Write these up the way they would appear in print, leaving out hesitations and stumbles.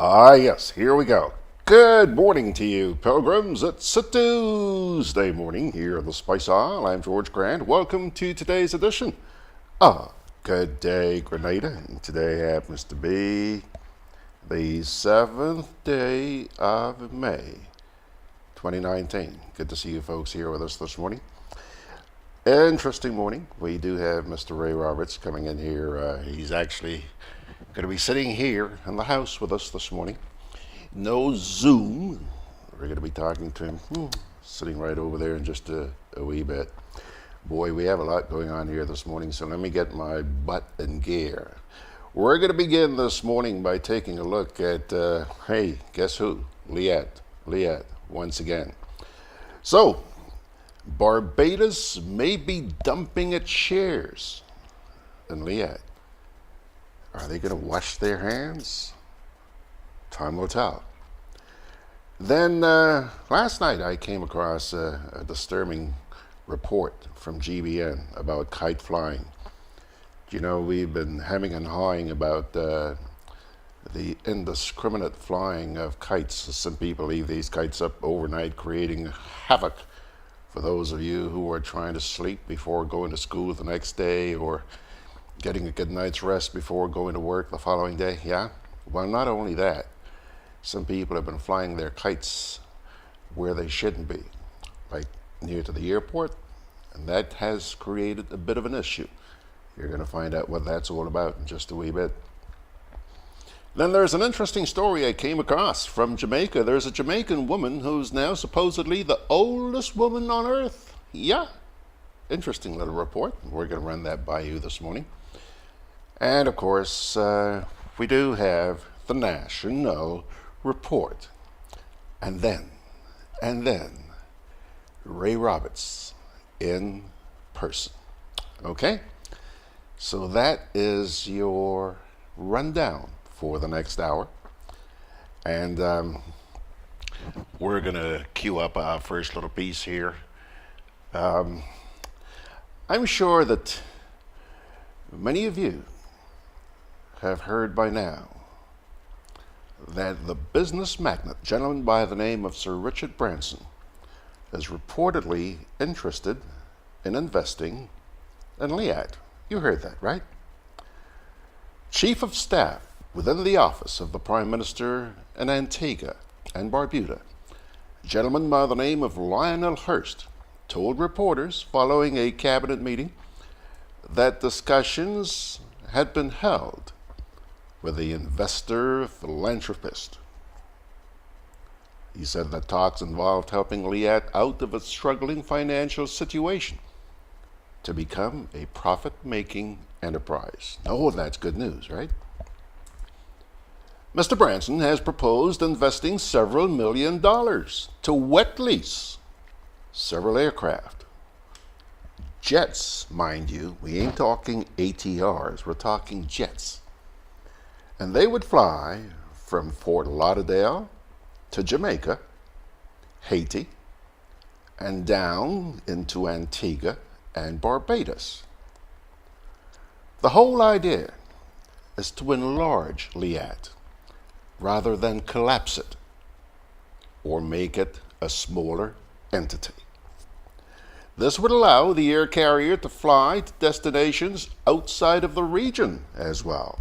Yes, here we go. Good morning to you, pilgrims. It's a Tuesday morning here in the Spice Isle. I'm George Grant. Welcome to today's edition of Gudday Grenada. And today happens to be the 7th day of May, 2019. Good to see you folks here with us this morning. Interesting morning. We do have Mr. Ray Roberts coming in here. He's actually going to be sitting here in the house with us this morning. No Zoom. We're going to be talking to him sitting right over there in just a wee bit. Boy, we have a lot going on here this morning, so let me get my butt in gear. We're going to begin this morning by taking a look at, hey, guess who? LIAT, once again. So, Barbados may be dumping its shares in LIAT. Are they going to wash their hands? Time will tell. Then last night I came across a disturbing report from GBN about kite flying. You know, we've been hemming and hawing about the indiscriminate flying of kites. Some people leave these kites up overnight, creating havoc for those of you who are trying to sleep before going to school the next day, or getting a good night's rest before going to work the following day. Yeah? Well, not only that, some people have been flying their kites where they shouldn't be, like near to the airport, and that has created a bit of an issue. You're going to find out what that's all about in just a wee bit. Then there's an interesting story I came across from Jamaica. There's a Jamaican woman who's now supposedly the oldest woman on earth. Yeah. Interesting little report. We're going to run that by you this morning. And of course, we do have the national report. And then, Ray Roberts in person. Okay? So that is your rundown for the next hour. And we're going to cue up our first little piece here. I'm sure that many of you have heard by now that the business magnate, gentleman by the name of Sir Richard Branson, is reportedly interested in investing in LIAT. You heard that, right? Chief of Staff within the office of the Prime Minister in Antigua and Barbuda, a gentleman by the name of Lionel Hurst, told reporters following a cabinet meeting that discussions had been held with the investor philanthropist. He said that talks involved helping LIAT out of its struggling financial situation to become a profit-making enterprise. Oh, that's good news, right? Mr. Branson has proposed investing several $1 million to wet lease several aircraft. Jets, mind you. We ain't talking ATRs, we're talking jets. And they would fly from Fort Lauderdale to Jamaica, Haiti, and down into Antigua and Barbados. The whole idea is to enlarge LIAT rather than collapse it or make it a smaller entity. This would allow the air carrier to fly to destinations outside of the region as well.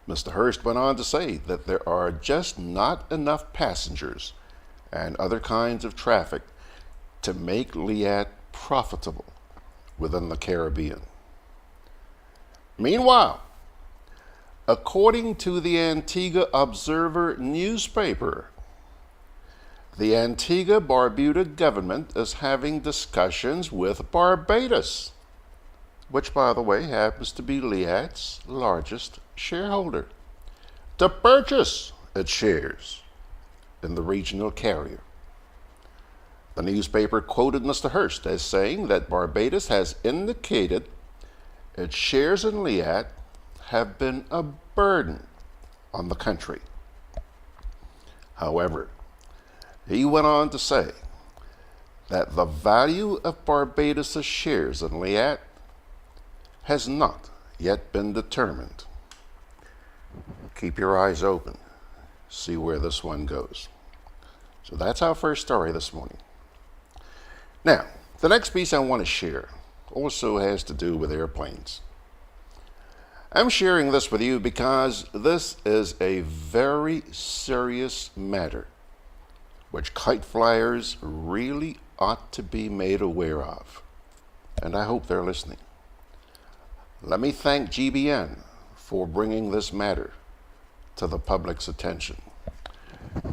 Mr. Hurst went on to say that there are just not enough passengers and other kinds of traffic to make LIAT profitable within the Caribbean. Meanwhile, according to the Antigua Observer newspaper, the Antigua-Barbuda government is having discussions with Barbados, which, by the way, happens to be LIAT's largest shareholder, to purchase its shares in the regional carrier. The newspaper quoted Mr. Hurst as saying that Barbados has indicated its shares in LIAT have been a burden on the country. However, he went on to say that the value of Barbados' shares in LIAT has not yet been determined. keep your eyes open. See where this one goes. So that's our first story this morning. Now, the next piece I want to share also has to do with airplanes. I'm sharing this with you because this is a very serious matter which kite flyers really ought to be made aware of. And I hope they're listening. Let me thank GBN for bringing this matter to the public's attention.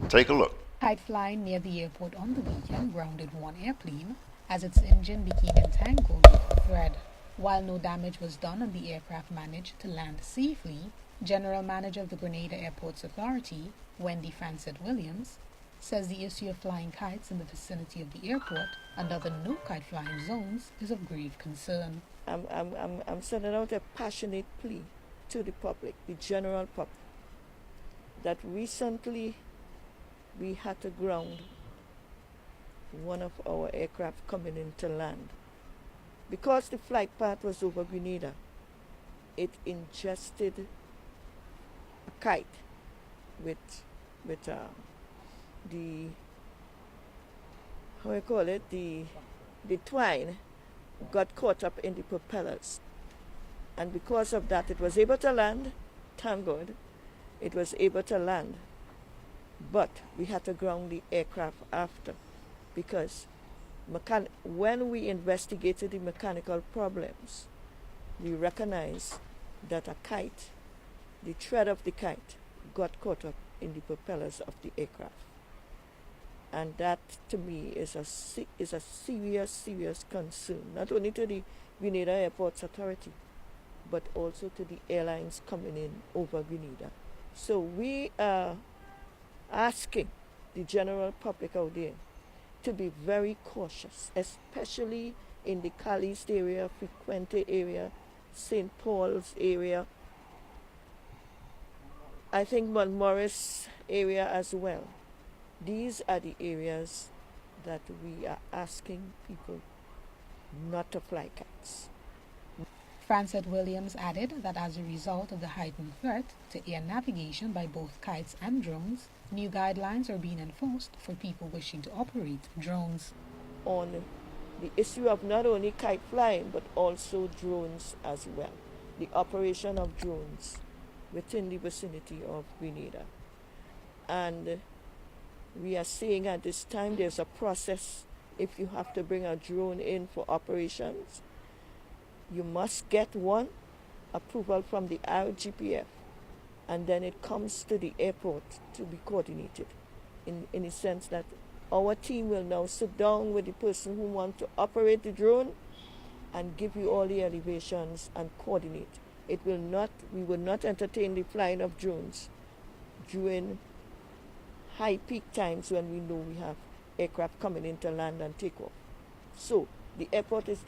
Take a look. Kite flying near the airport on the weekend grounded one airplane as its engine became entangled with a thread. While no damage was done and the aircraft managed to land safely, General Manager of the Grenada Airports Authority, Wendy Fansett-Williams, says the issue of flying kites in the vicinity of the airport and other no kite flying zones is of grave concern. I'm sending out a passionate plea to the public, the general public, that recently we had to ground one of our aircraft coming into land. Because the flight path was over Grenada, it ingested a kite with the, how I call it, the twine got caught up in the propellers. And because of that, it was able to land. Thank God, it was able to land. But we had to ground the aircraft after, because when we investigated the mechanical problems, we recognized that a kite, the thread of the kite, got caught up in the propellers of the aircraft. And that, to me, is a serious concern, not only to the Grenada Airports Authority, but also to the airlines coming in over Grenada. So we are asking the general public out there to be very cautious, especially in the Caliste area, Frequente area, St. Paul's area, I think Montmorris area as well. These are the areas that we are asking people not to fly kites. Fansett-Williams added that as a result of the heightened threat to air navigation by both kites and drones, new guidelines are being enforced for people wishing to operate drones. On the issue of not only kite flying, but also drones as well. The operation of drones within the vicinity of Grenada. And we are saying at this time there's a process. If you have to bring a drone in for operations, you must get one approval from the RGPF, and then it comes to the airport to be coordinated in a sense that our team will now sit down with the person who wants to operate the drone and give you all the elevations and coordinate. We will not entertain the flying of drones during high peak times when we know we have aircraft coming into land and take off. So the airport is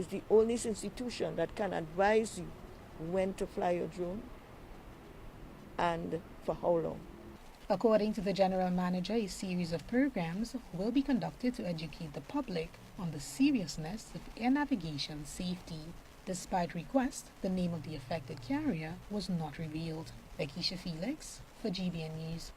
the only institution that can advise you when to fly your drone and for how long. According to the General Manager, a series of programs will be conducted to educate the public on the seriousness of air navigation safety. Despite requests, the name of the affected carrier was not revealed. Bekisha Felix for GBN News.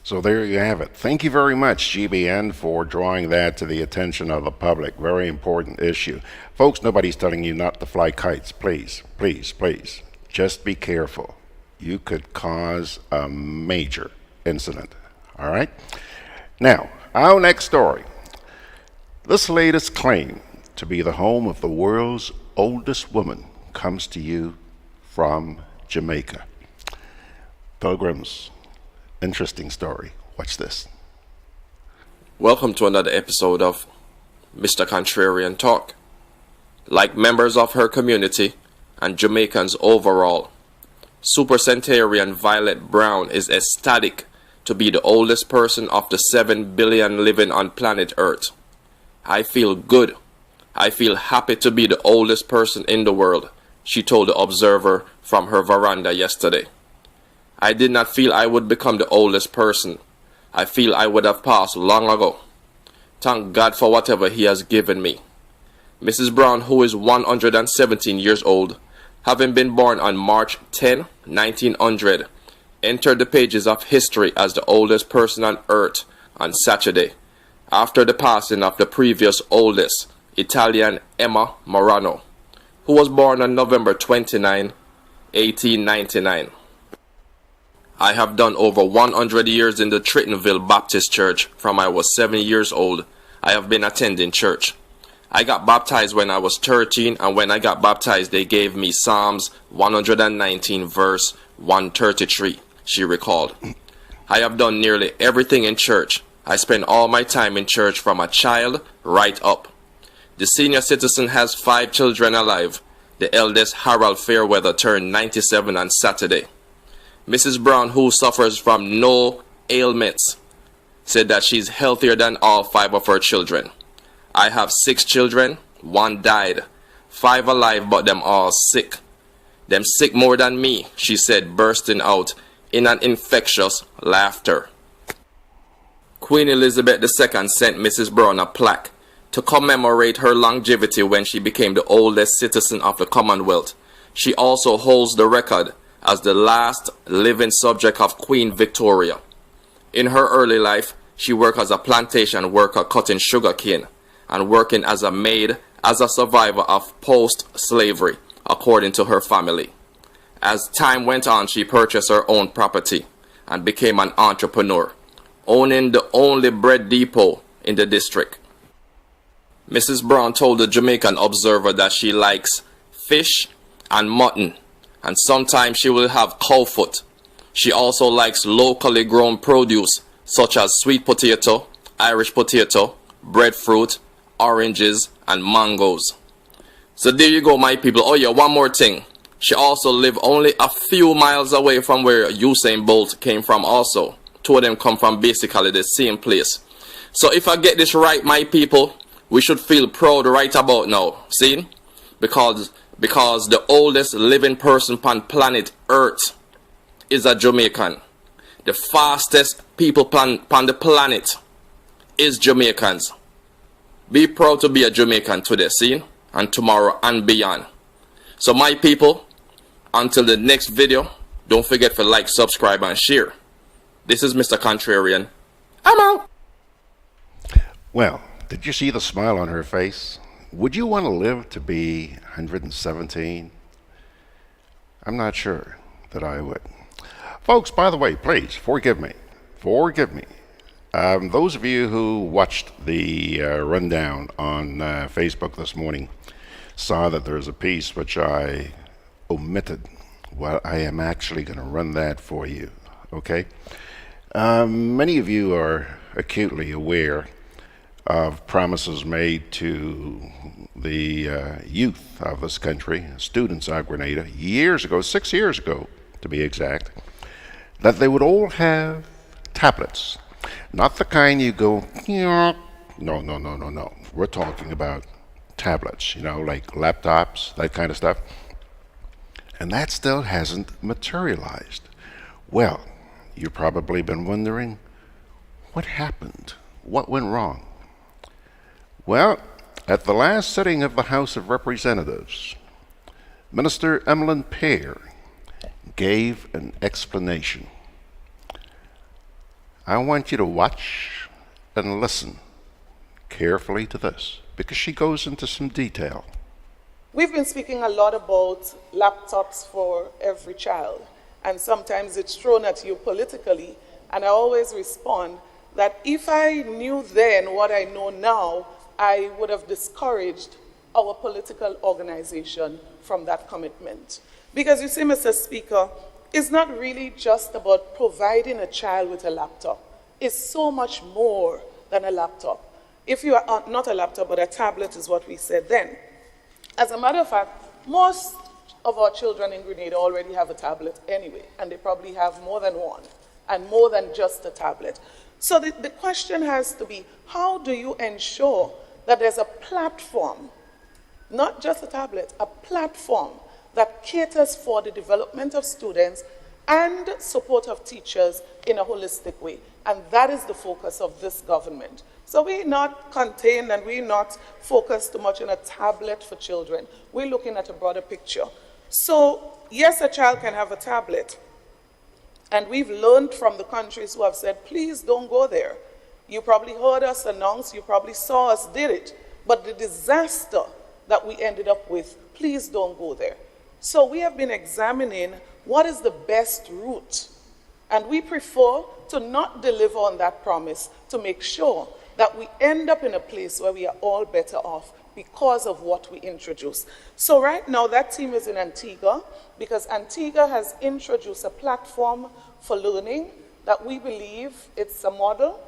So there you have it. Thank you very much, GBN, for drawing that to the attention of the public. Very important issue. Folks, nobody's telling you not to fly kites. Please, please, please. Just be careful. You could cause a major incident. All right? Now, our next story. This latest claim to be the home of the world's oldest woman comes to you from Jamaica. Pilgrims, interesting story. Watch this. Welcome to another episode of Mr. Contrarian Talk. Like members of her community and Jamaicans overall, Supercentenarian Violet Brown is ecstatic to be the oldest person of the 7 billion living on planet Earth. I feel good. I feel happy to be the oldest person in the world, she told the Observer from her veranda yesterday. I did not feel I would become the oldest person. I feel I would have passed long ago. Thank God for whatever He has given me. Mrs. Brown, who is 117 years old, having been born on March 10, 1900, entered the pages of history as the oldest person on Earth on Saturday, after the passing of the previous oldest, Italian Emma Morano, who was born on November 29, 1899. I have done over 100 years in the Trittonville Baptist Church. From I was 7 years old, I have been attending church. I got baptized when I was 13, and when I got baptized, they gave me Psalms 119 verse 133, she recalled. I have done nearly everything in church. I spent all my time in church from a child right up. The senior citizen has 5 children alive. The eldest, Harold Fairweather, turned 97 on Saturday. Mrs. Brown, who suffers from no ailments, said that she's healthier than all 5 of her children. I have 6 children, 1 died, 5 alive, but them all sick. Them sick more than me, she said, bursting out in an infectious laughter. Queen Elizabeth II sent Mrs. Brown a plaque to commemorate her longevity when she became the oldest citizen of the Commonwealth. She also holds the record as the last living subject of Queen Victoria. In her early life, she worked as a plantation worker cutting sugarcane and working as a maid as a survivor of post-slavery, according to her family. As time went on, she purchased her own property and became an entrepreneur, owning the only bread depot in the district. Mrs. Brown told the Jamaican Observer that she likes fish and mutton, and sometimes she will have cow foot. She also likes locally grown produce such as sweet potato, Irish potato, breadfruit, oranges, and mangoes. So there you go, my people. Oh yeah, one more thing. She also lived only a few miles away from where Usain Bolt came from also. 2 of them come from basically the same place. So if I get this right, my people, we should feel proud right about now. See? Because the oldest living person on planet Earth is a Jamaican. The fastest people on the planet is Jamaicans. Be proud to be a Jamaican today, see? And tomorrow and beyond. So my people, until the next video, don't forget to like, subscribe, and share. This is Mr. Contrarian. I'm out. Well, did you see the smile on her face? Would you want to live to be 117? I'm not sure that I would. Folks, by the way, please forgive me. Forgive me. Those of you who watched the rundown on Facebook this morning saw that there's a piece which I omitted. Well, I am actually going to run that for you, okay? Many of you are acutely aware of promises made to the youth of this country, students of Grenada, years ago, 6 years ago to be exact, that they would all have tablets. Not the kind you go, no. We're talking about tablets, like laptops, that kind of stuff. And that still hasn't materialized. Well, you've probably been wondering, what happened? What went wrong? Well, at the last sitting of the House of Representatives, Minister Emmeline Pear gave an explanation. I want you to watch and listen carefully to this, because she goes into some detail. We've been speaking a lot about laptops for every child, and sometimes it's thrown at you politically, and I always respond that if I knew then what I know now, I would have discouraged our political organization from that commitment. Because you see, Mr. Speaker, it's not really just about providing a child with a laptop. It's so much more than a laptop. If you are not a laptop, but a tablet is what we said then. As a matter of fact, most of our children in Grenada already have a tablet anyway, and they probably have more than one, and more than just a tablet. So the question has to be, how do you ensure that there's a platform, not just a tablet, a platform that caters for the development of students and support of teachers in a holistic way? And that is the focus of this government. So we're not contained and we're not focused too much on a tablet for children. We're looking at a broader picture. So, yes, a child can have a tablet. And we've learned from the countries who have said, please don't go there. You probably heard us announce, you probably saw us did it. But the disaster that we ended up with, please don't go there. So we have been examining what is the best route. And we prefer to not deliver on that promise, to make sure that we end up in a place where we are all better off because of what we introduce. So right now that team is in Antigua because Antigua has introduced a platform for learning that we believe it's a model.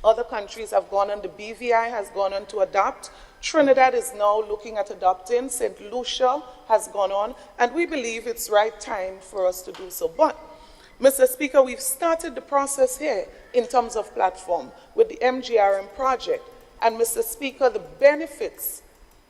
Other countries have gone on, the BVI has gone on to adopt. Trinidad is now looking at adopting. St. Lucia has gone on, and we believe it's right time for us to do so. But, Mr. Speaker, we've started the process here in terms of platform with the MGRM project. And Mr. Speaker, the benefits,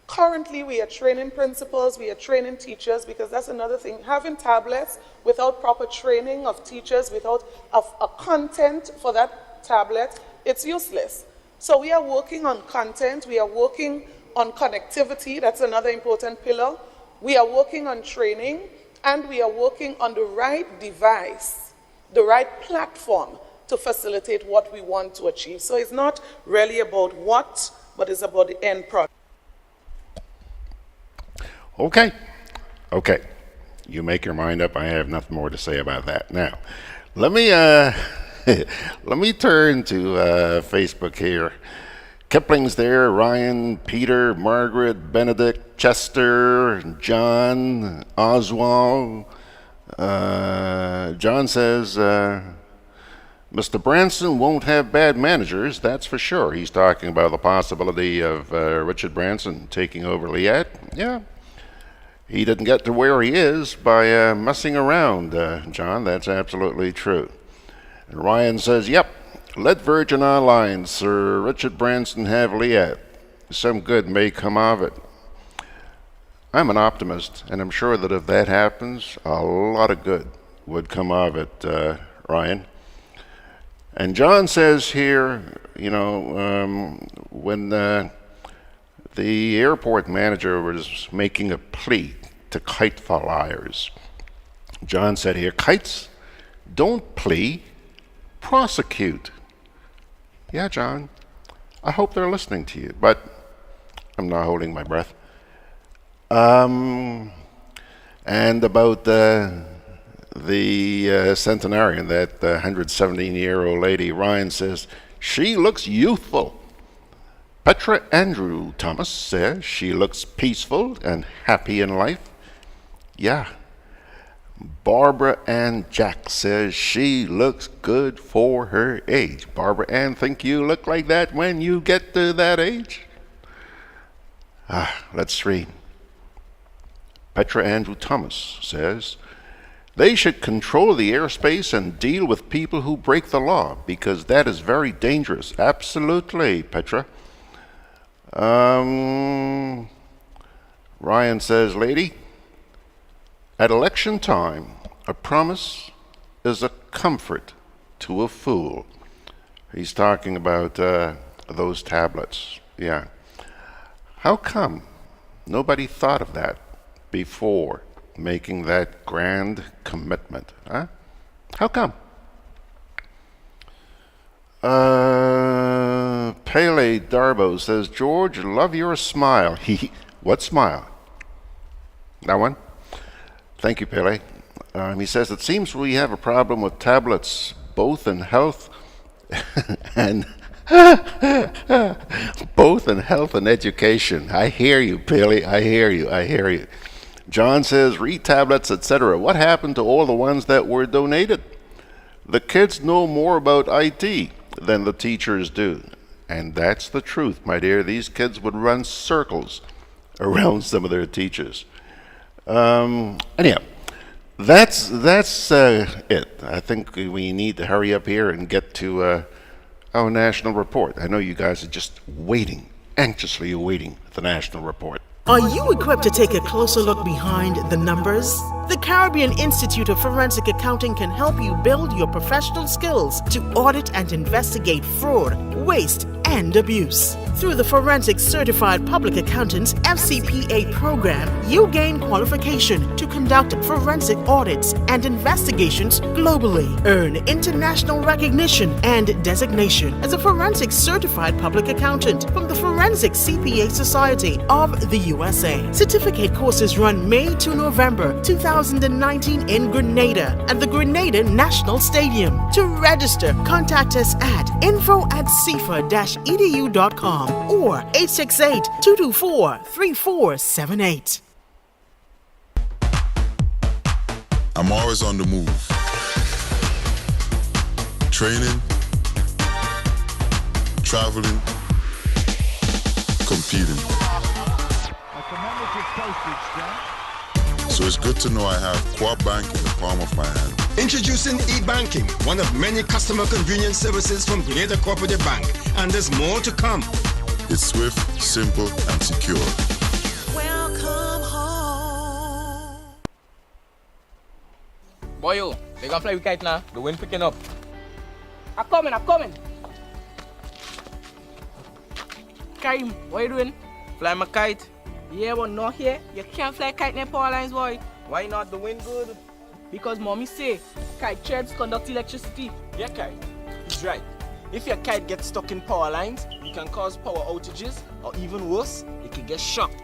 currently we are training principals, we are training teachers, because that's another thing. Having tablets without proper training of teachers, without a content for that tablet, it's useless. So we are working on content, we are working on connectivity, that's another important pillar. We are working on training, and we are working on the right device, the right platform to facilitate what we want to achieve. So it's not really about what, but it's about the end product. Okay. You make your mind up. I have nothing more to say about that. Now, let me let me turn to Facebook here. Kipling's there, Ryan, Peter, Margaret, Benedict, Chester, John, Oswald. John says, Mr. Branson won't have bad managers, that's for sure. He's talking about the possibility of Richard Branson taking over LIAT. Yeah, he didn't get to where he is by messing around, John. That's absolutely true. And Ryan says, yep, let Virgin Online, Sir Richard Branson have LIAT. Some good may come of it. I'm an optimist, and I'm sure that if that happens, a lot of good would come of it, Ryan. And John says here, when the airport manager was making a plea to kite flyers, John said here, kites don't plea, prosecute. Yeah, John, I hope they're listening to you, but I'm not holding my breath. And about the centenarian, that 117-year-old lady, Ryan says, she looks youthful. Petra Andrew Thomas says she looks peaceful and happy in life. Yeah. Barbara Ann Jack says she looks good for her age. Barbara Ann, think you look like that when you get to that age? Let's read. Petra Andrew Thomas says, they should control the airspace and deal with people who break the law, because that is very dangerous. Absolutely, Petra. Ryan says, lady, at election time, a promise is a comfort to a fool. He's talking about those tablets. Yeah. How come nobody thought of that before making that grand commitment? Huh? How come? Pele Darbo says, George, love your smile. What smile? That one? Thank you, Pele. He says, it seems we have a problem with tablets, both in health and both in health and education. I hear you, Pele. I hear you. John says, read tablets, etc. What happened to all the ones that were donated? The kids know more about IT than the teachers do. And that's the truth, my dear. These kids would run circles around some of their teachers. Anyhow, that's it. I think we need to hurry up here and get to our national report. I know you guys are just anxiously awaiting the national report. Are you equipped to take a closer look behind the numbers? The Caribbean Institute of Forensic Accounting can help you build your professional skills to audit and investigate fraud, waste, and abuse. Through the Forensic Certified Public Accountants FCPA program, you gain qualification to conduct forensic audits and investigations globally, earn international recognition and designation as a Forensic Certified Public Accountant from the Forensic CPA Society of the USA. Certificate courses run May to November 2019 in Grenada at the Grenada National Stadium. To register, contact us at info@cefa-edu.com or 868-224-3478. I'm always on the move. Training, traveling, competing. So it's good to know I have Co-op Bank in the palm of my hand. Introducing e-banking, one of many customer convenience services from Grenada Cooperative Bank, and there's more to come. It's swift, simple, and secure. Welcome home. Boy, yo, they gonna fly with kite now. The wind picking up. I'm coming. Karim, what you doing? Fly my kite. Yeah, but not here. You can't fly kite near power lines, boy. Why not? The wind good. Because mommy say kite threads conduct electricity. Yeah, kite. He's right. If your kite gets stuck in power lines, you can cause power outages, or even worse, you can get shocked.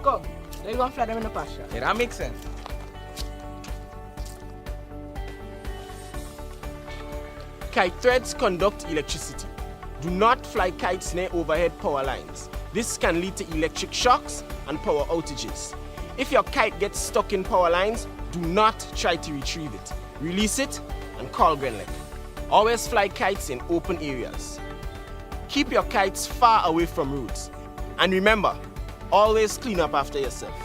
Come, then you gonna fly them in the pasture. Yeah, that makes sense. Kite threads conduct electricity. Do not fly kites near overhead power lines. This can lead to electric shocks and power outages. If your kite gets stuck in power lines, do not try to retrieve it. Release it and call GRENADA. Always fly kites in open areas. Keep your kites far away from roads. And remember, always clean up after yourself.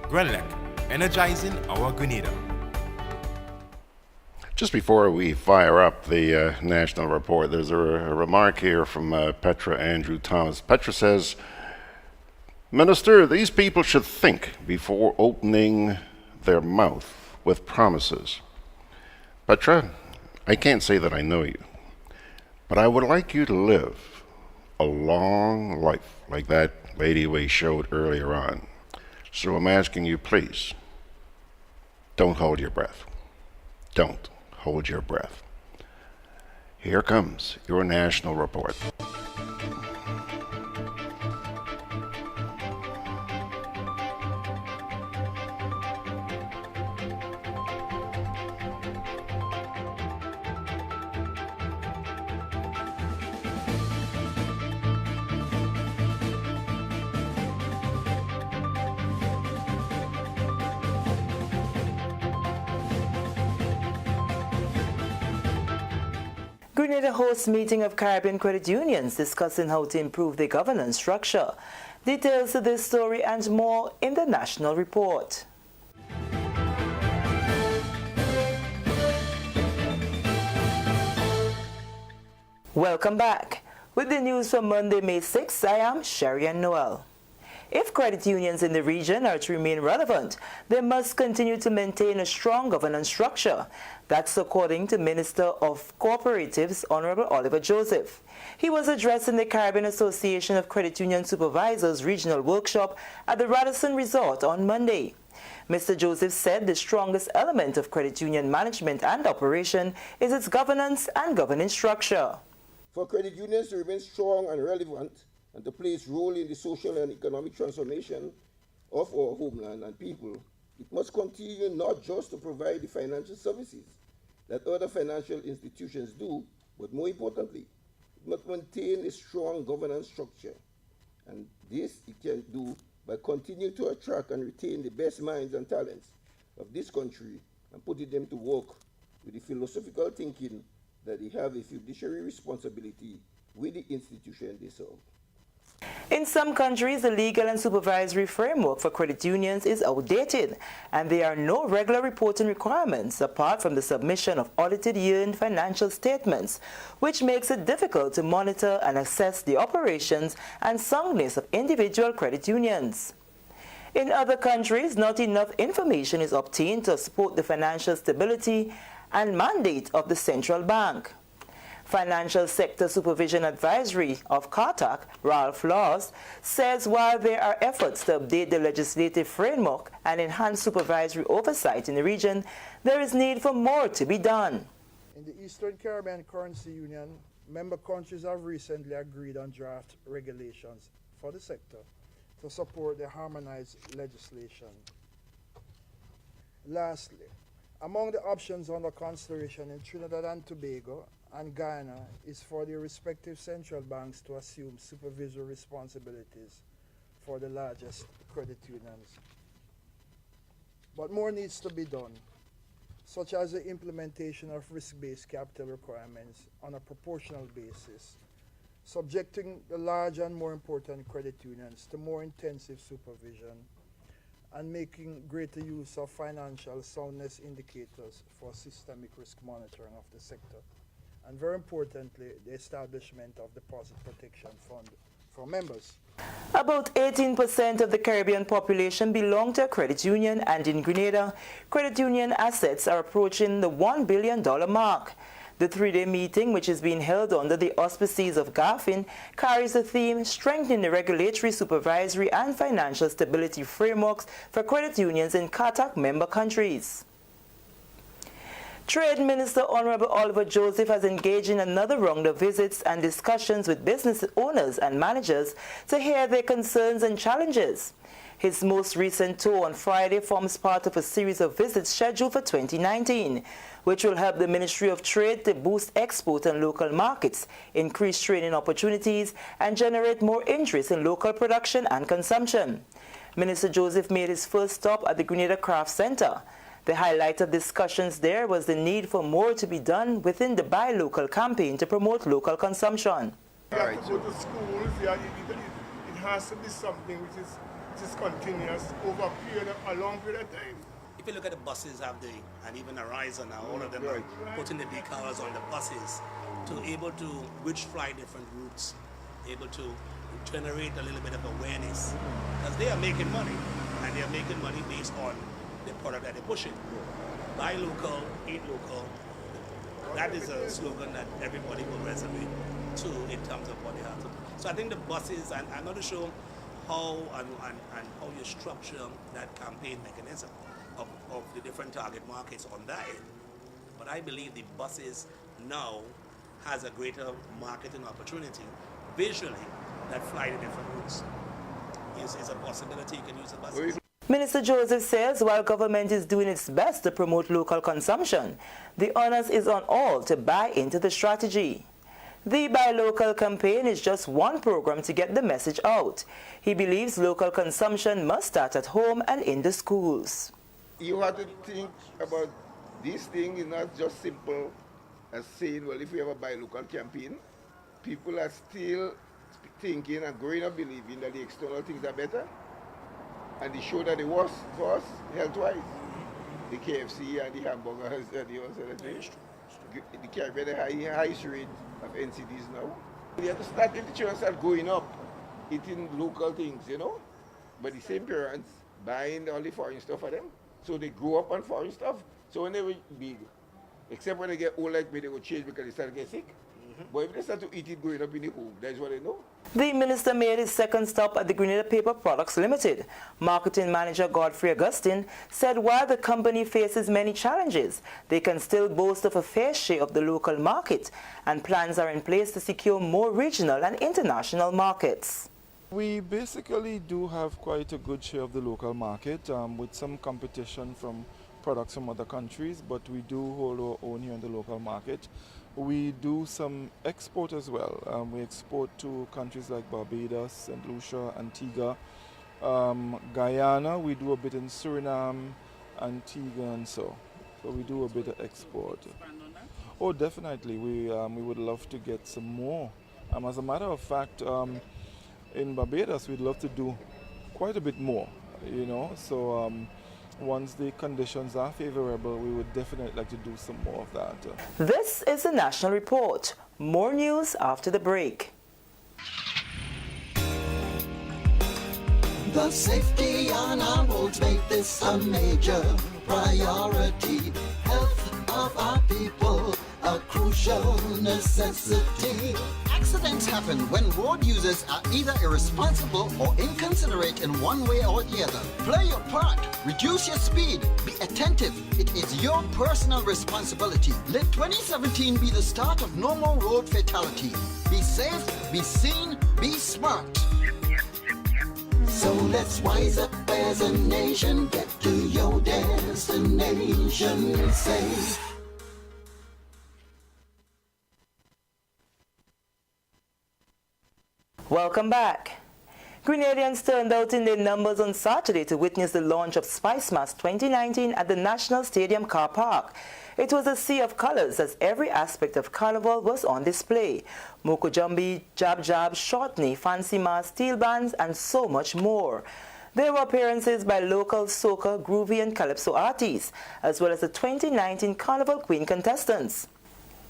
GRENADA, energizing our Grenada. Just before we fire up the national report, there's a remark here from Petra Andrew Thomas. Petra says, Minister, these people should think before opening their mouth with promises. Petra, I can't say that I know you, but I would like you to live a long life like that lady we showed earlier on. So I'm asking you, please, don't hold your breath. Don't hold your breath. Here comes your national report. Grenada hosts meeting of Caribbean credit unions discussing how to improve their governance structure. Details of this story and more in the national report. Welcome back. With the news for Monday, May 6th, I am Sherry-Ann Noel. If credit unions in the region are to remain relevant, they must continue to maintain a strong governance structure. That's according to Minister of Cooperatives, Honorable Oliver Joseph. He was addressing the Caribbean Association of Credit Union Supervisors regional workshop at the Radisson Resort on Monday. Mr. Joseph said the strongest element of credit union management and operation is its governance and governance structure. For credit unions to remain strong and relevant, and to play its role in the social and economic transformation of our homeland and people, it must continue not just to provide the financial services that other financial institutions do, but more importantly, it must maintain a strong governance structure. And this it can do by continuing to attract and retain the best minds and talents of this country and putting them to work with the philosophical thinking that they have a fiduciary responsibility with the institution they serve. In some countries, the legal and supervisory framework for credit unions is outdated, and there are no regular reporting requirements apart from the submission of audited year-end financial statements, which makes it difficult to monitor and assess the operations and soundness of individual credit unions. In other countries, not enough information is obtained to support the financial stability and mandate of the central bank. Financial Sector Supervision Advisory of CARTAC, Ralph Laws, says while there are efforts to update the legislative framework and enhance supervisory oversight in the region, there is need for more to be done. In the Eastern Caribbean Currency Union, member countries have recently agreed on draft regulations for the sector to support the harmonized legislation. Lastly, among the options under consideration in Trinidad and Tobago and Guyana is for the respective central banks to assume supervisory responsibilities for the largest credit unions. But more needs to be done, such as the implementation of risk-based capital requirements on a proportional basis, subjecting the large and more important credit unions to more intensive supervision, and making greater use of financial soundness indicators for systemic risk monitoring of the sector. And very importantly, the establishment of Deposit Protection Fund for members. About 18% of the Caribbean population belong to a credit union, and in Grenada, credit union assets are approaching the $1 billion mark. The three-day meeting, which is being held under the auspices of GAFIN, carries the theme Strengthening the Regulatory, Supervisory and Financial Stability Frameworks for Credit Unions in CARTAC member countries. Trade Minister Honorable Oliver Joseph has engaged in another round of visits and discussions with business owners and managers to hear their concerns and challenges. His most recent tour on Friday forms part of a series of visits scheduled for 2019, which will help the Ministry of Trade to boost export and local markets, increase trading opportunities, and generate more interest in local production and consumption. Minister Joseph made his first stop at the Grenada Craft Center. The highlight of discussions there was the need for more to be done within the Buy Local campaign to promote local consumption. You have to go to schools, it has to be something which is continuous over a long period of time. If you look at the buses and even Horizon now, all of them are putting the decals on the buses to able to which fly different routes, able to generate a little bit of awareness. Because they are making money, and they are making money based on the product that they're pushing. Buy local, eat local. That is a slogan that everybody will resonate to in terms of what they have to do. So I think the buses, and I'm not sure how and how you structure that campaign mechanism of the different target markets on that end. But I believe the buses now has a greater marketing opportunity visually that fly the different routes. Is a possibility you can use the buses. Minister Joseph says while government is doing its best to promote local consumption, the onus is on all to buy into the strategy. The Buy Local campaign is just one program to get the message out. He believes local consumption must start at home and in the schools. You have to think about this thing is not just simple as saying, well, if we have a Buy Local campaign, people are still thinking and growing up believing that the external things are better. And they show that the worst for us, health-wise. The KFC and the hamburgers and the other the Caribbean, the highest rate of NCDs now. We have to start in the children start going up, eating local things, But the same parents buying all the foreign stuff for them. So they grow up on foreign stuff. So when they will be, except when they get old like me, they will change because they start to get sick. But if they start to eat it growing up in the home, that's what they know. The minister made his second stop at the Grenada Paper Products Limited. Marketing manager Godfrey Augustine said while the company faces many challenges, they can still boast of a fair share of the local market, and plans are in place to secure more regional and international markets. We basically do have quite a good share of the local market with some competition from products from other countries, but we do hold our own here in the local market. We do some export as well. We export to countries like Barbados, St. Lucia, Antigua, Guyana. We do a bit in Suriname, Antigua, and so we do a bit of export. Oh, definitely. We would love to get some more. As a matter of fact, in Barbados, we'd love to do quite a bit more. So. Once the conditions are favorable, we would definitely like to do some more of that. This is the National Report. More news after the break. The safety on our roads make this a major priority. Health of our people, a a crucial necessity. Accidents happen when road users are either irresponsible or inconsiderate in one way or the other. Play your part. Reduce your speed. Be attentive. It is your personal responsibility. Let 2017 be the start of no more road fatality. Be safe, be seen, be smart. So let's wise up as a nation. Get to your destination safe. Welcome back. Grenadians turned out in their numbers on Saturday to witness the launch of Spice Mass 2019 at the National Stadium car park. It was a sea of colors as every aspect of carnival was on display. Moko Jumbi, Jab Jab, Shortney, Fancy Mass, steel bands, and so much more. There were appearances by local soca, groovy, and calypso artists, as well as the 2019 Carnival Queen contestants.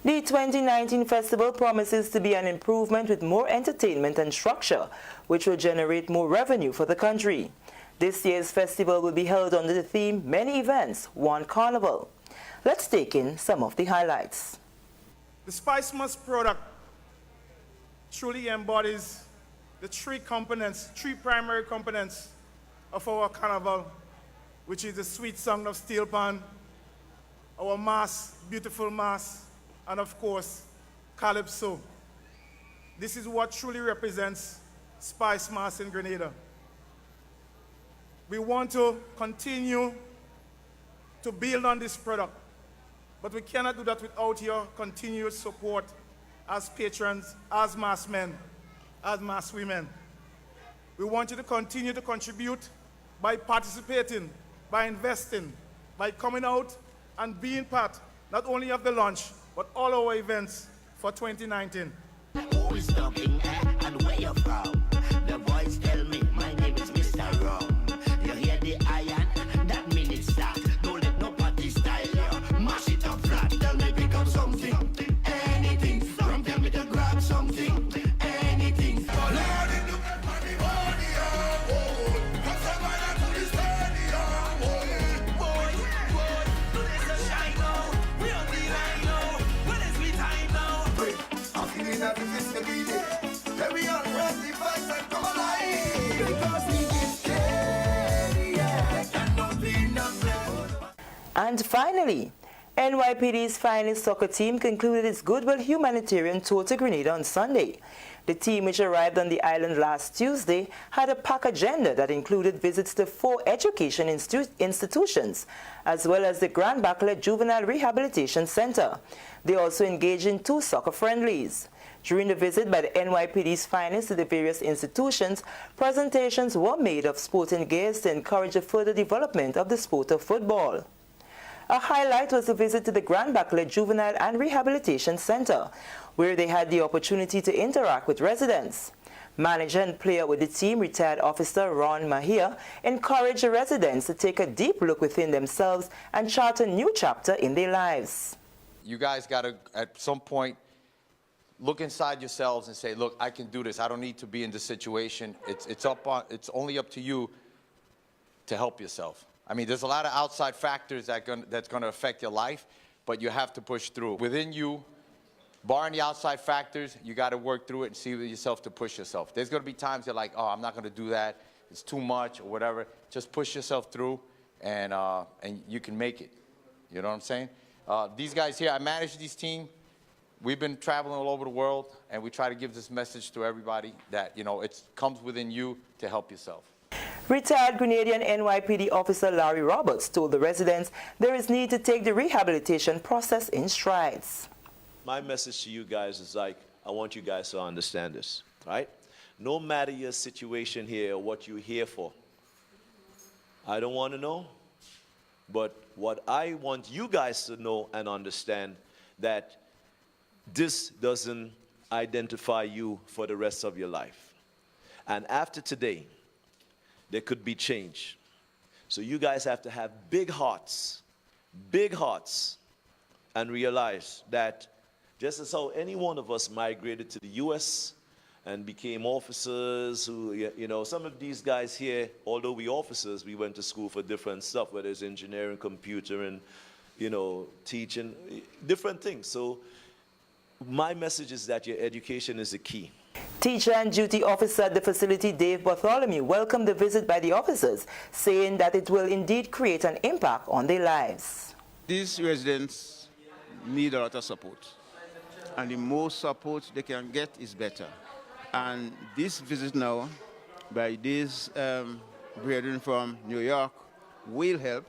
The 2019 festival promises to be an improvement with more entertainment and structure, which will generate more revenue for the country. This year's festival will be held under the theme Many Events, One Carnival. Let's take in some of the highlights. The Spice Mass product truly embodies the three primary components of our carnival, which is the sweet sound of steel pan, our mass, beautiful mass, and of course, calypso. This is what truly represents Spice Mass in Grenada. We want to continue to build on this product, but we cannot do that without your continued support as patrons, as mass men, as mass women. We want you to continue to contribute by participating, by investing, by coming out and being part not only of the launch, but all our events for 2019. Who is talking and where you from? The voice tell me my name is Mr. Rum. You hear the iron? That means it's that. Don't let nobody style you. Mash it up flat. Tell me pick up something. Anything. From tell me to grab something. Anything. And finally, NYPD's finest soccer team concluded its Goodwill humanitarian tour to Grenada on Sunday. The team, which arrived on the island last Tuesday, had a packed agenda that included visits to 4 education institutions, as well as the Grand Bachelet Juvenile Rehabilitation Center. They also engaged in 2 soccer friendlies. During the visit by the NYPD's finest to the various institutions, presentations were made of sporting gears to encourage the further development of the sport of football. A highlight was the visit to the Grand Bachelet Juvenile and Rehabilitation Center, where they had the opportunity to interact with residents. Manager and player with the team, retired officer Ron Mahia, encouraged the residents to take a deep look within themselves and chart a new chapter in their lives. You guys got to, at some point, look inside yourselves and say, look, I can do this. I don't need to be in this situation. It's only up to you to help yourself. I mean, there's a lot of outside factors that's going to affect your life, but you have to push through. Within you, barring the outside factors, you got to work through it and see with yourself to push yourself. There's going to be times you're like, oh, I'm not going to do that. It's too much or whatever. Just push yourself through, and you can make it. You know what I'm saying? These guys here, I manage this team. We've been traveling all over the world, and we try to give this message to everybody that, you know, it comes within you to help yourself. Retired Grenadian NYPD officer Larry Roberts told the residents there is need to take the rehabilitation process in strides. My message to you guys is like, I want you guys to understand this, right? No matter your situation here or what you're here for, I don't want to know, but what I want you guys to know and understand that this doesn't identify you for the rest of your life. And after today, there could be change. So you guys have to have big hearts, and realize that just as how any one of us migrated to the U.S. and became officers who, you know, some of these guys here, although we officers, we went to school for different stuff, whether it's engineering, computer, and, teaching, different things. So my message is that your education is the key. Teacher and duty officer at the facility, Dave Bartholomew, welcomed the visit by the officers, saying that it will indeed create an impact on their lives. These residents need a lot of support, and the more support they can get is better. And this visit now by these brethren from New York will help,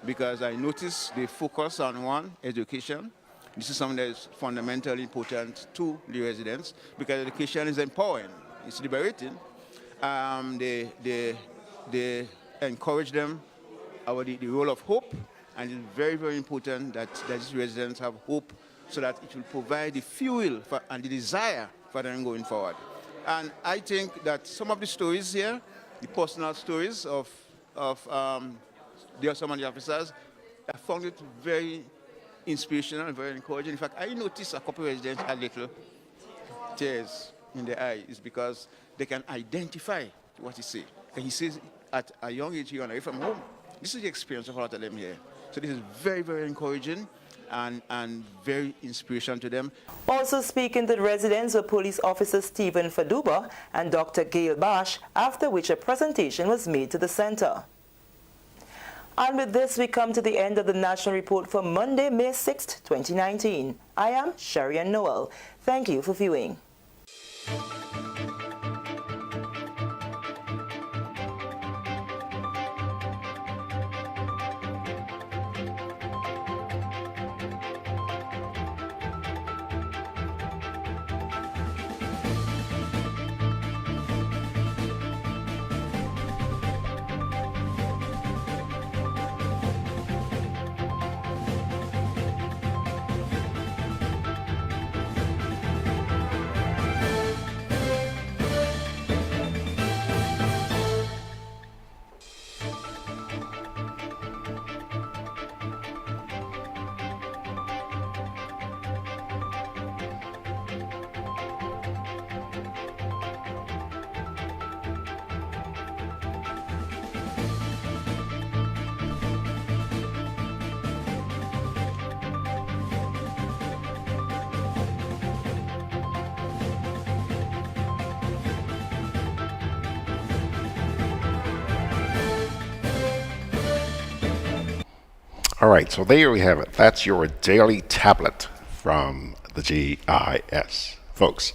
because I noticed they focus on one, education. This is something that is fundamentally important to the residents, because education is empowering, it's liberating. They encourage them about the role of hope, and it's very, very important that these residents have hope, so that it will provide the fuel and the desire for them going forward. And I think that some of the stories here, the personal stories of some of the officers, I found it very inspirational and very encouraging. In fact, I noticed a couple of residents had little tears in their eyes. It's because they can identify what he says. And he says at a young age, he ran away from home. This is the experience of a lot of them here. So this is very, very encouraging and very inspirational to them. Also speaking to the residents were Police Officer Stephen Faduba and Dr. Gail Bash, after which a presentation was made to the center. And with this, we come to the end of the National Report for Monday, May 6th, 2019. I am Sherry Noel. Thank you for viewing. All right, so there we have it. That's your daily tablet from the GIS. Folks,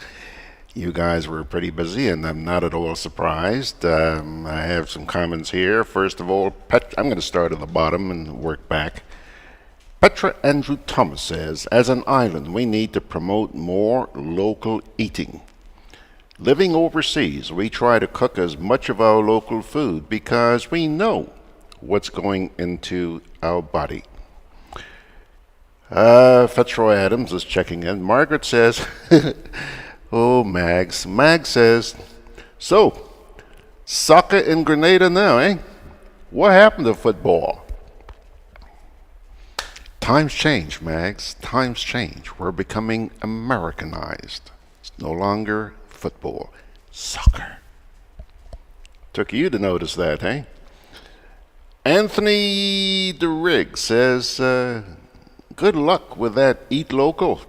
you guys were pretty busy, and I'm not at all surprised. I have some comments here. First of all, I'm going to start at the bottom and work back. Petra Andrew Thomas says, as an island, we need to promote more local eating. Living overseas, we try to cook as much of our local food because we know what's going into our body. Fitzroy Adams is checking in. Margaret says, oh, Mags. Mags says, so, soccer in Grenada now, eh? What happened to football? Times change, Mags. Times change. We're becoming Americanized. It's no longer football. Soccer. Took you to notice that, eh? Anthony DeRigg says, good luck with that Eat Local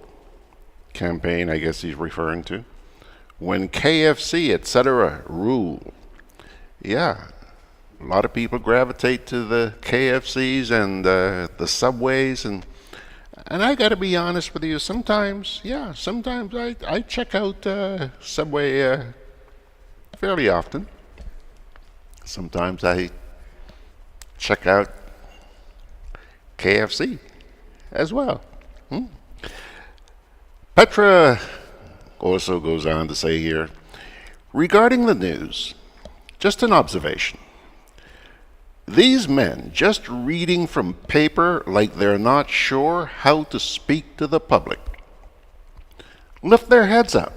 campaign, I guess he's referring to. When KFC, etc. rule. Yeah, a lot of people gravitate to the KFCs and the Subways, and I got to be honest with you, sometimes I check out Subway fairly often. Sometimes I check out KFC as well. Petra also goes on to say here, regarding the news, just an observation. These men just reading from paper like they're not sure how to speak to the public. Lift their heads up.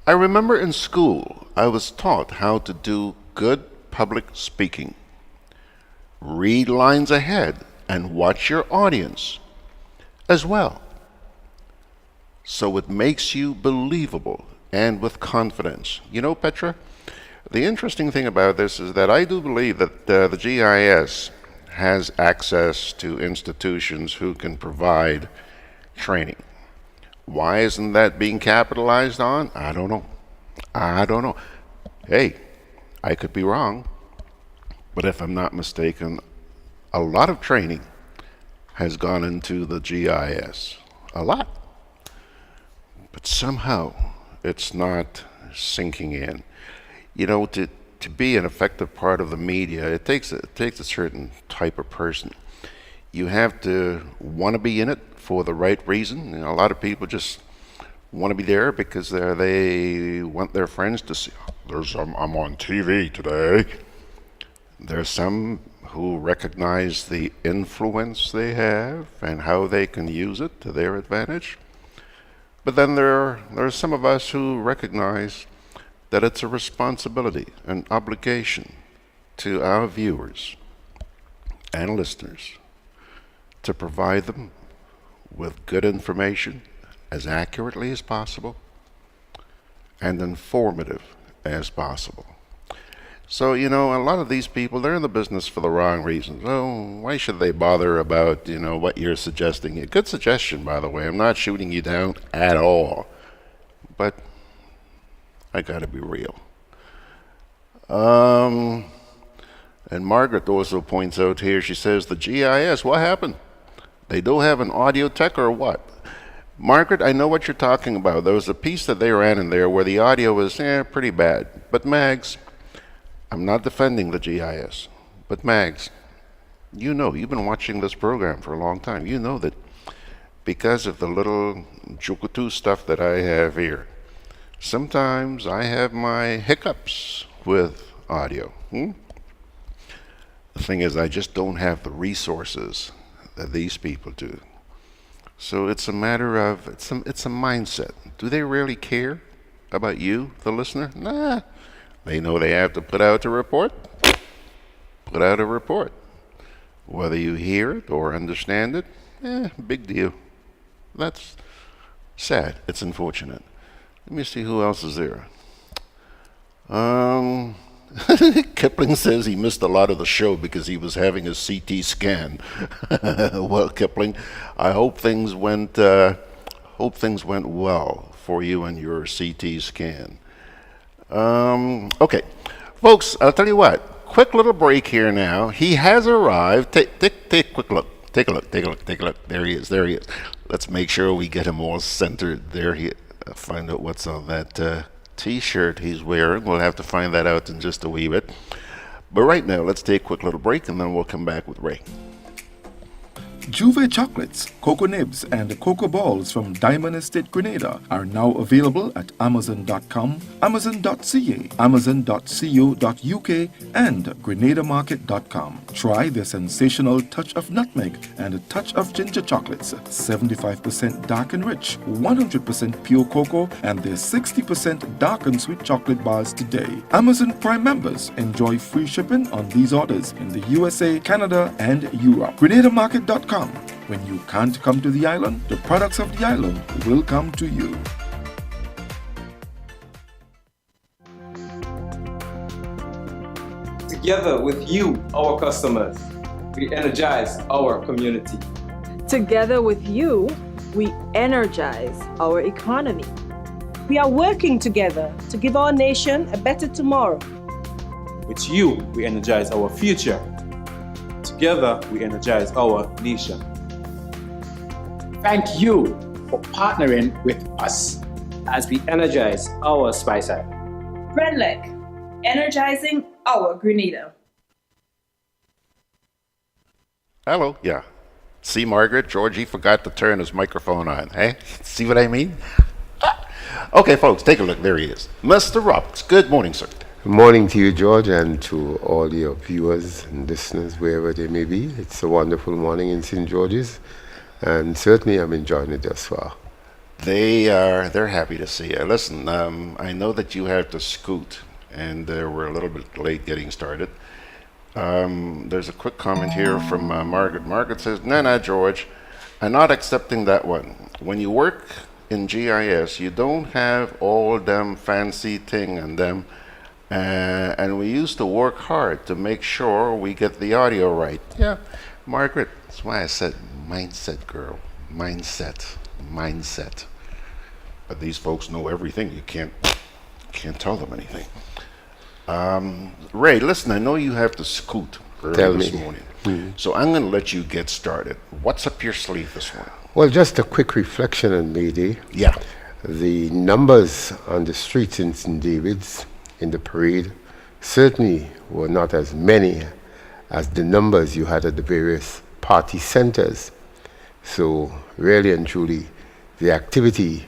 I remember in school I was taught how to do good public speaking. Read lines ahead and watch your audience as well. So it makes you believable and with confidence. You know, Petra, the interesting thing about this is that I do believe that the GIS has access to institutions who can provide training. Why isn't that being capitalized on? I don't know. I don't know. Hey, I could be wrong, but if I'm not mistaken, a lot of training has gone into the GIS. A lot. But somehow it's not sinking in. You know, to be an effective part of the media, it takes a certain type of person. You have to want to be in it for the right reason. You know, a lot of people just want to be there because they want their friends to see, I'm on TV today. There's some who recognize the influence they have and how they can use it to their advantage. But then there are some of us who recognize that it's a responsibility, an obligation to our viewers and listeners to provide them with good information as accurately as possible and informative as possible. So, you know, a lot of these people, they're in the business for the wrong reasons. Oh, why should they bother about, you know, what you're suggesting? A good suggestion, by the way. I'm not shooting you down at all. But I gotta be real. And Margaret also points out here, she says, the GIS, what happened? They don't have an audio tech or what? Margaret, I know what you're talking about. There was a piece that they ran in there where the audio was pretty bad. But Mags, I'm not defending the GIS, but Mags, you know, you've been watching this program for a long time. You know that because of the little jukutu stuff that I have here, sometimes I have my hiccups with audio. The thing is, I just don't have the resources that these people do. So it's a matter of, it's a mindset. Do they really care about you, the listener? Nah. They know they have to put out a report. Put out a report. Whether you hear it or understand it, big deal. That's sad. It's unfortunate. Let me see who else is there. Kipling says he missed a lot of the show because he was having a CT scan. Well, Kipling, I hope things went well for you and your CT scan. Okay, folks, I'll tell you what. Quick little break here now. He has arrived. Take a quick look. Take a look. There he is. Let's make sure we get him all centered. There he is. Find out what's on that T-shirt he's wearing. We'll have to find that out in just a wee bit. But right now, let's take a quick little break, and then we'll come back with Ray. Juve chocolates, cocoa nibs, and cocoa balls from Diamond Estate Grenada are now available at Amazon.com, Amazon.ca, Amazon.co.uk, and GrenadaMarket.com. Try the sensational touch of nutmeg and a touch of ginger chocolates, 75% dark and rich, 100% pure cocoa, and their 60% dark and sweet chocolate bars today. Amazon Prime members enjoy free shipping on these orders in the USA, Canada, and Europe. GrenadaMarket.com. When you can't come to the island, the products of the island will come to you. Together with you, our customers, we energize our community. Together with you, we energize our economy. We are working together to give our nation a better tomorrow. With you, we energize our future. Together, we energize our nation. Thank you for partnering with us as we energize our Spice Isle. GRENLEC, energizing our Grenada. Hello, yeah. See, Margaret, Georgie forgot to turn his microphone on. Hey, see what I mean? Okay, folks, take a look. There he is. Mr. Roberts, good morning, sir. Good morning to you, George, and to all your viewers and listeners, wherever they may be. It's a wonderful morning in St. George's, and certainly I'm enjoying it thus far. They're happy to see you. Listen, I know that you have to scoot, and we're a little bit late getting started. There's a quick comment here from Margaret. Margaret says, nah, George, I'm not accepting that one. When you work in GIS, you don't have all them fancy thing and them and we used to work hard to make sure we get the audio right. Yeah, Margaret, that's why I said mindset, girl. Mindset. But these folks know everything. You can't tell them anything. Ray, listen, I know you have to scoot early this morning. So I'm going to let you get started. What's up your sleeve this morning? Well, just a quick reflection on May Day. Yeah. The numbers on the streets in St. David's in the parade certainly were not as many as the numbers you had at the various party centers. So really and truly, the activity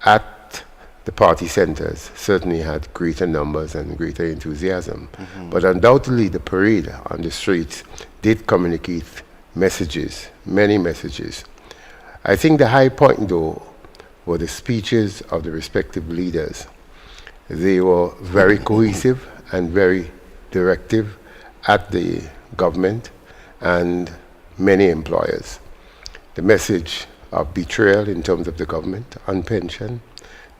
at the party centers certainly had greater numbers and greater enthusiasm. But undoubtedly, the parade on the streets did communicate messages, many messages. I think the high point, though, were the speeches of the respective leaders. They were very cohesive and very directive at the government and many employers. The message of betrayal in terms of the government on pension,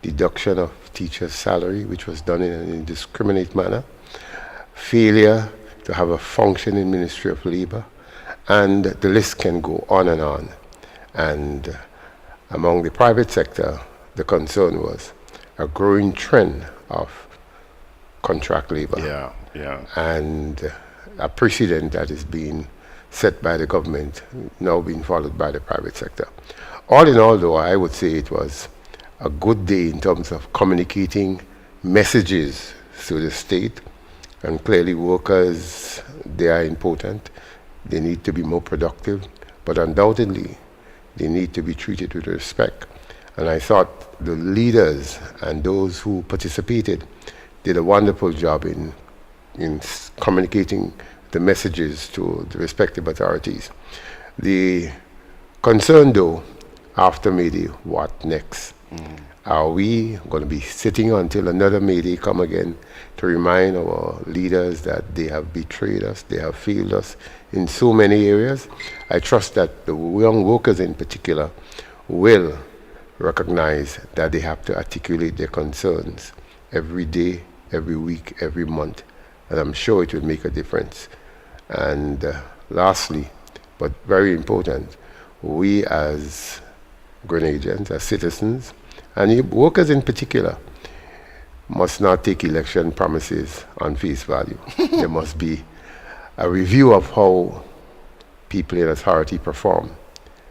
deduction of teachers' salary, which was done in an indiscriminate manner, failure to have a functioning Ministry of Labor, and the list can go on and on. And among the private sector, the concern was a growing trend of contract labor. And a precedent that is being set by the government, now being followed by the private sector. All in all, though, I would say it was a good day in terms of communicating messages to the state. And clearly workers, they are important. They need to be more productive. But undoubtedly, they need to be treated with respect. And I thought the leaders and those who participated did a wonderful job in communicating the messages to the respective authorities. The concern, though, after May Day, what next? Are we going to be sitting until another May Day come again to remind our leaders that they have betrayed us, they have failed us in so many areas? I trust that the young workers in particular will recognize that they have to articulate their concerns every day, every week, every month, and I'm sure it will make a difference. And lastly, but very important, we as Grenadians, as citizens, and workers in particular, must not take election promises on face value. There must be a review of how people in authority perform.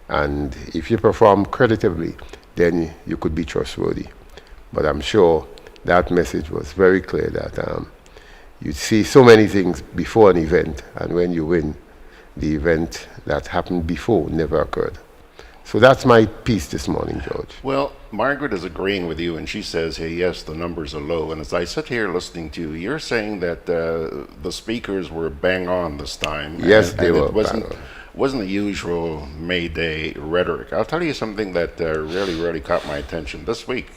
And if you perform creditably, then you could be trustworthy. But I'm sure that message was very clear that you see so many things before an event, and when you win, the event that happened before never occurred. So that's my piece this morning, George. Well, Margaret is agreeing with you, and she says, hey, yes, the numbers are low. And as I sit here listening to you, you're saying that the speakers were bang on this time. Yes, they were. It wasn't the usual May Day rhetoric. I'll tell you something that really caught my attention. Last week,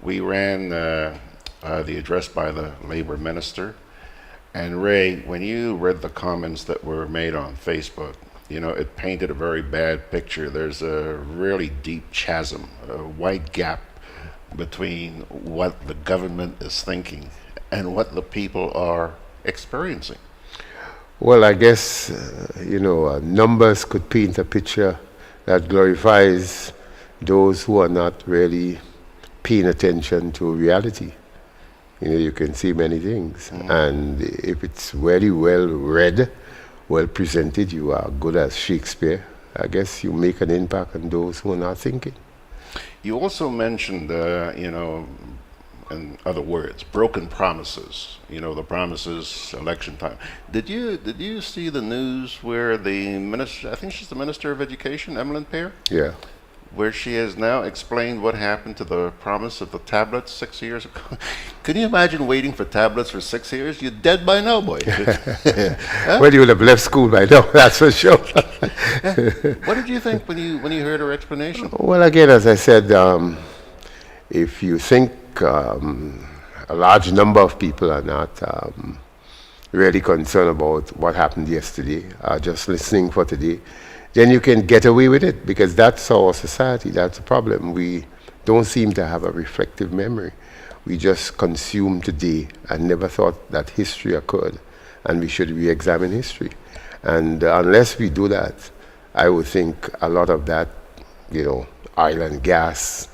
we ran the address by the Labor Minister. And Ray, when you read the comments that were made on Facebook, you know, it painted a very bad picture. There's a really deep chasm, a wide gap between what the government is thinking and what the people are experiencing. Well, I guess, numbers could paint a picture that glorifies those who are not really paying attention to reality. You can see many things. And if it's very well read, well presented, you are good as Shakespeare, I guess you make an impact on those who are not thinking. You also mentioned, in other words, broken promises. The promises, election time. Did you see the news where the minister, I think she's the Minister of Education, Emmeline Pear? Yeah. Where she has now explained what happened to the promise of the tablets 6 years ago. Can you imagine waiting for tablets for 6 years? You're dead by now, boy. Well, you would have left school by now, that's for sure. What did you think when you heard her explanation? Well, again, as I said, if you think a large number of people are not really concerned about what happened yesterday, just listening for today, then you can get away with it, because that's our society. That's the problem. We don't seem to have a reflective memory. We just consume today and never thought that history occurred, and we should re-examine history. And unless we do that, I would think a lot of that, oil and gas,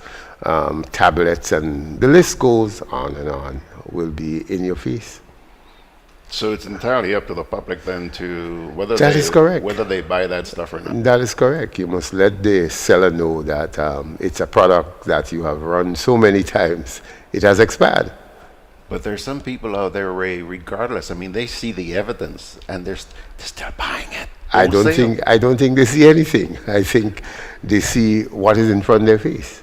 tablets, and the list goes on and on, will be in your face. So it's entirely up to the public then to whether whether they buy that stuff or not. That is correct. You must let the seller know that it's a product that you have run so many times, it has expired. But there's some people out there, Ray, regardless. I mean, they see the evidence and they're still buying it. I don't think they see anything. I think they see what is in front of their face.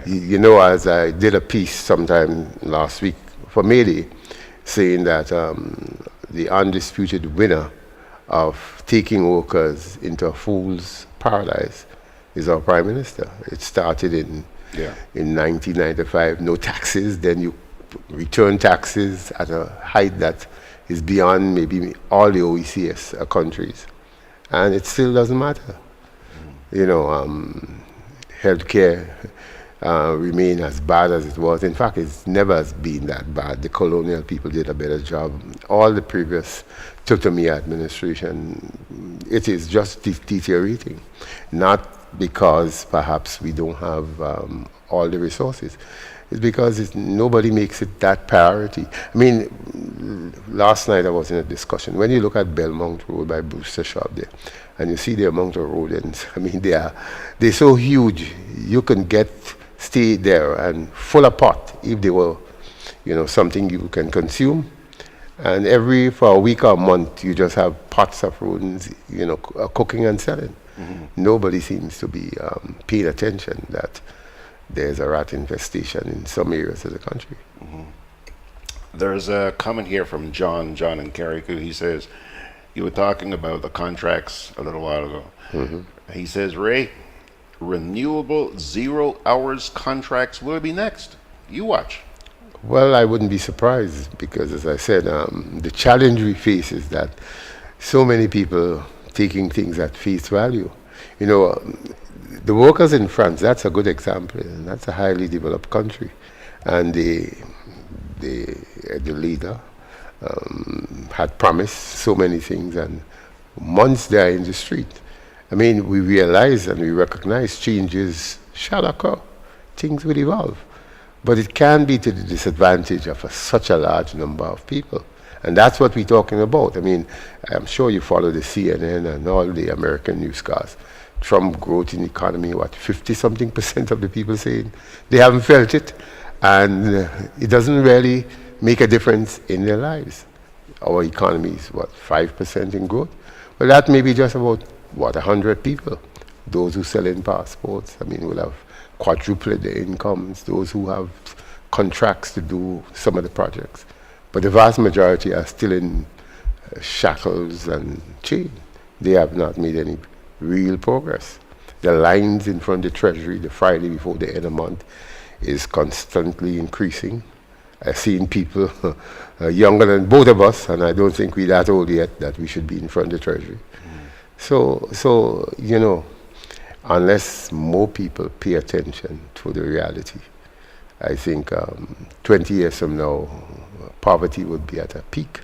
Yeah. As I did a piece sometime last week for May Day, saying that the undisputed winner of taking workers into a fool's paradise is our Prime Minister. It started in 1995, no taxes, then you return taxes at a height that is beyond maybe all the OECD countries. And it still doesn't matter. Healthcare remain as bad as it was. In fact, it's never has been that bad. The colonial people did a better job. All the previous Tutumi administration, it is just deteriorating. Not because perhaps we don't have all the resources. It's because nobody makes it that priority. I mean, last night I was in a discussion. When you look at Belmont Road by Brewster Shop there, and you see the amount of rodents, I mean, they're so huge. You can stay there and full of pot if they were, something you can consume. And for a week or a month, you just have pots of rodents, cooking and selling. Mm-hmm. Nobody seems to be paying attention that there's a rat infestation in some areas of the country. Mm-hmm. There's a comment here from John in Carriacou. He says, you were talking about the contracts a little while ago. Mm-hmm. He says, Ray, renewable 0 hours contracts will be next. You watch. Well, I wouldn't be surprised because, as I said, the challenge we face is that so many people taking things at face value. The workers in France, that's a good example. And that's a highly developed country. And the leader had promised so many things, and months they are in the street. I mean, we realize and we recognize changes shall occur. Things will evolve. But it can be to the disadvantage of such a large number of people. And that's what we're talking about. I mean, I'm sure you follow the CNN and all the American newscasts. Trump growth in the economy, 50-something% of the people saying they haven't felt it. And it doesn't really make a difference in their lives. Our economy is, 5% in growth? Well, that may be just about, 100 people. Those who sell in passports, will have quadrupled their incomes. Those who have contracts to do some of the projects. But the vast majority are still in shackles and chains. They have not made any real progress. The lines in front of the Treasury the Friday before the end of the month is constantly increasing. I've seen people younger than both of us, and I don't think we're that old yet that we should be in front of the Treasury. So unless more people pay attention to the reality, I think 20 years from now, poverty would be at a peak.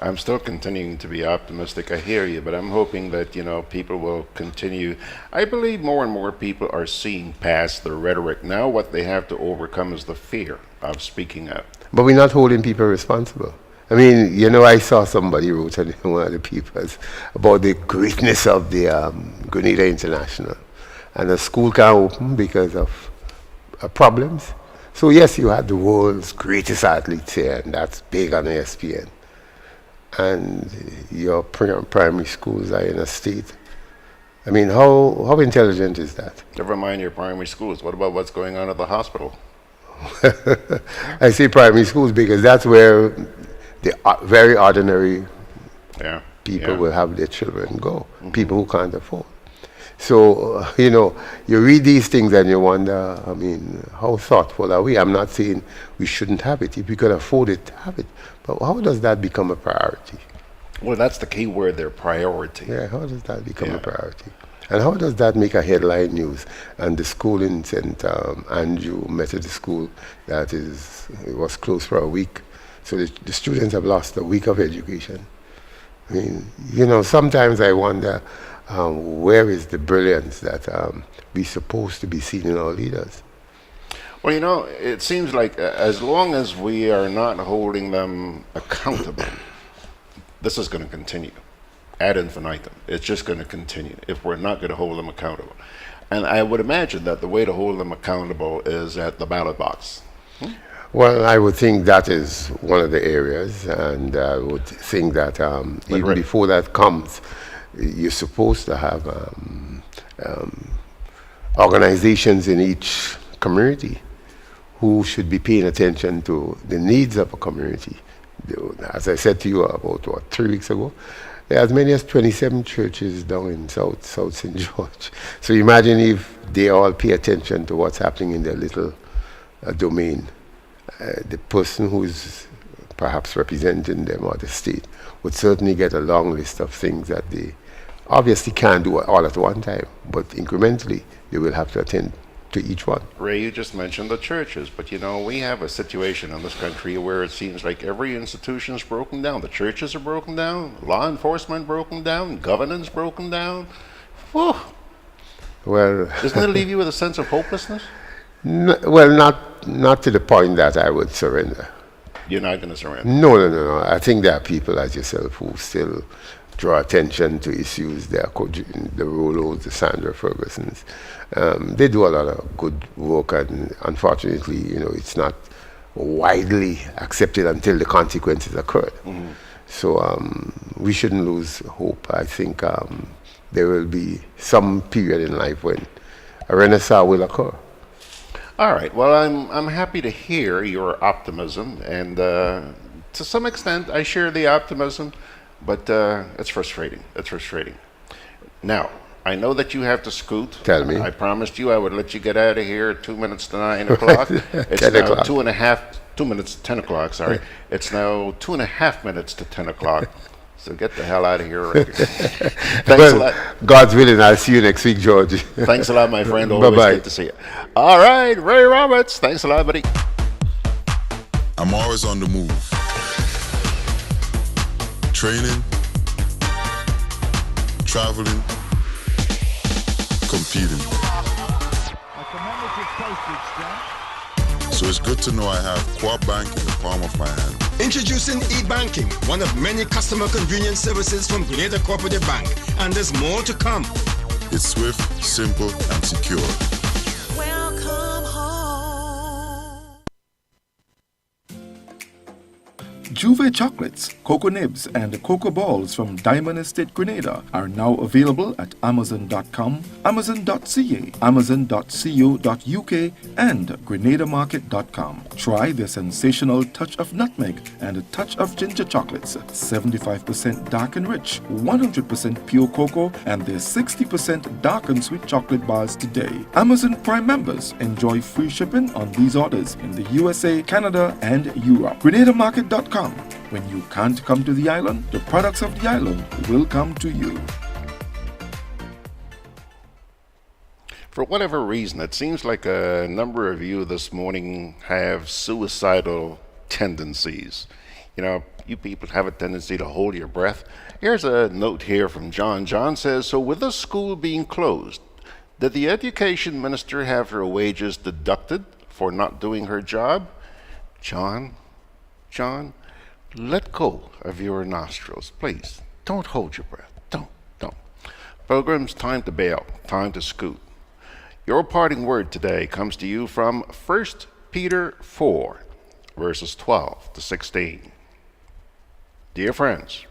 I'm still continuing to be optimistic. I hear you, but I'm hoping that, people will continue. I believe more and more people are seeing past the rhetoric. Now what they have to overcome is the fear of speaking up. But we're not holding people responsible. I mean, I saw somebody wrote in one of the papers about the greatness of the Grenada International. And the school can't open because of problems. So yes, you had the world's greatest athletes here, and that's big on ESPN. And your primary schools are in a state. I mean, how intelligent is that? Never mind your primary schools. What about what's going on at the hospital? I say primary schools because that's where the very ordinary people will have their children go, people who can't afford. So, you read these things and you wonder, how thoughtful are we? I'm not saying we shouldn't have it. If we could afford it, have it. But how does that become a priority? Well, that's the key word there, priority. Yeah, how does that become a priority? And how does that make a headline news? And the school in St. Andrew Methodist School, it was closed for a week. So the students have lost a week of education. I mean, sometimes I wonder where is the brilliance that we're supposed to be seeing in our leaders? Well, it seems like as long as we are not holding them accountable, this is going to continue ad infinitum. It's just going to continue if we're not going to hold them accountable. And I would imagine that the way to hold them accountable is at the ballot box. Well, I would think that is one of the areas, and I would think that even before that comes, you're supposed to have organizations in each community who should be paying attention to the needs of a community. As I said to you about 3 weeks ago, there are as many as 27 churches down in South St. George. So imagine if they all pay attention to what's happening in their little domain. The person who's perhaps representing them or the state would certainly get a long list of things that they obviously can't do all at one time, but incrementally they will have to attend to each one. Ray, you just mentioned the churches, but we have a situation in this country where it seems like every institution is broken down. The churches are broken down, law enforcement broken down, governance broken down. Whew. Well, doesn't it leave you with a sense of hopelessness? Not to the point that I would surrender. You're not going to surrender? No. I think there are people like yourself who still draw attention to issues. There are the Rollos, the Sandra Fergusons. They do a lot of good work, and unfortunately, it's not widely accepted until the consequences occurred. Mm-hmm. So we shouldn't lose hope. I think there will be some period in life when a renaissance will occur. All right. Well, I'm happy to hear your optimism, and to some extent, I share the optimism, but it's frustrating. It's frustrating. Now, I know that you have to scoot. Tell me. I promised you I would let you get out of here at 2 minutes to 9 o'clock. It's 10 now o'clock. 2 minutes to 10 o'clock, sorry. It's now 2.5 minutes to 10 o'clock. So get the hell out of here already. Thanks a lot. God's willing, I'll see you next week, George. Thanks a lot, my friend. Always Bye-bye. good to see you. All right, Ray Roberts. Thanks a lot, buddy. I'm always on the move. Training, traveling, competing. So it's good to know I have Co-op Bank in the palm of my hand. Introducing e-banking, one of many customer convenience services from Grenada Cooperative Bank, and there's more to come. It's swift, simple, and secure. Juve chocolates, cocoa nibs, and cocoa balls from Diamond Estate Grenada are now available at Amazon.com, Amazon.ca, Amazon.co.uk, and GrenadaMarket.com. Try the sensational touch of nutmeg and a touch of ginger chocolates, 75% dark and rich, 100% pure cocoa, and their 60% dark and sweet chocolate bars today. Amazon Prime members enjoy free shipping on these orders in the USA, Canada, and Europe. GrenadaMarket.com. When you can't come to the island, the products of the island will come to you. For whatever reason, it seems like a number of you this morning have suicidal tendencies. You people have a tendency to hold your breath. Here's a note here from John. John says, so with the school being closed, did the education minister have her wages deducted for not doing her job? John, let go of your nostrils, please. Don't hold your breath. Don't. Pilgrims, time to bail, time to scoot. Your parting word today comes to you from 1 Peter 4, verses 12 to 16. Dear friends,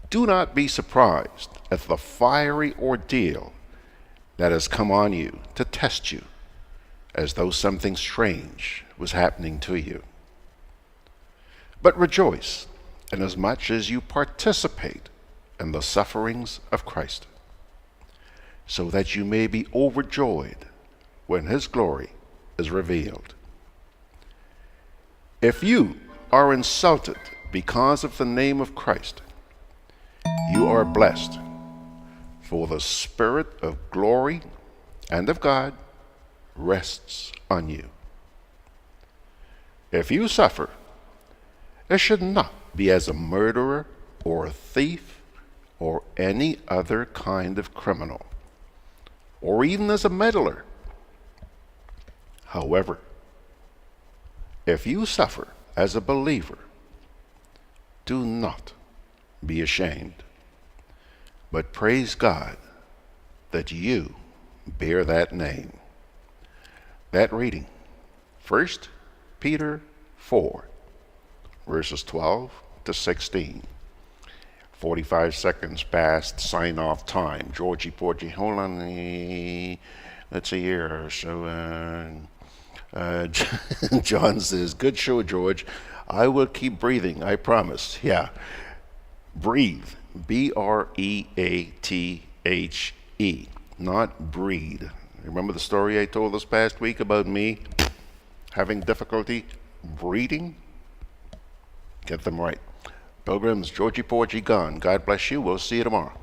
do not be surprised at the fiery ordeal that has come on you to test you, as though something strange was happening to you. But rejoice inasmuch as you participate in the sufferings of Christ, so that you may be overjoyed when his glory is revealed. If you are insulted because of the name of Christ, you are blessed, for the Spirit of glory and of God rests on you. If you suffer, it should not be as a murderer or a thief or any other kind of criminal, or even as a meddler. However, if you suffer as a believer, do not be ashamed, but praise God that you bear that name. That reading, 1 Peter 4, verses 12 to 16. 45 seconds past sign-off time. Georgie Porgy, hold on. Let's see here. So, John says, good show, George. I will keep breathing, I promise. Yeah. Breathe. B-R-E-A-T-H-E. Not breed. Remember the story I told this past week about me having difficulty breathing? Get them right. Pilgrims, Georgie Porgy gone. God bless you. We'll see you tomorrow.